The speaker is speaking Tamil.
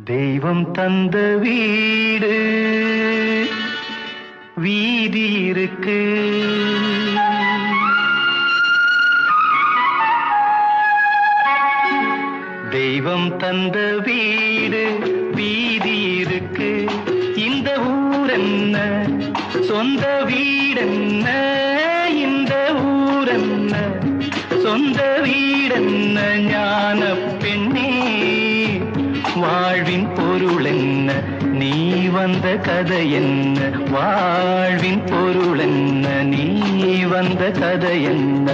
தெய்வம் தந்த வீடு வீதி இருக்கு, தெய்வம் தந்த வீடு வீதி இருக்கு. இந்த ஊரென்ன சொந்த வீடென்ன, இந்த ஊரென்ன சொந்த வீடென்ன, ஞான பெண்ணே வாழ்வின் பொருள் என்ன, நீ வந்த கதை என்ன, வாழ்வின் பொருள் என்ன, நீ வந்த கதை என்ன.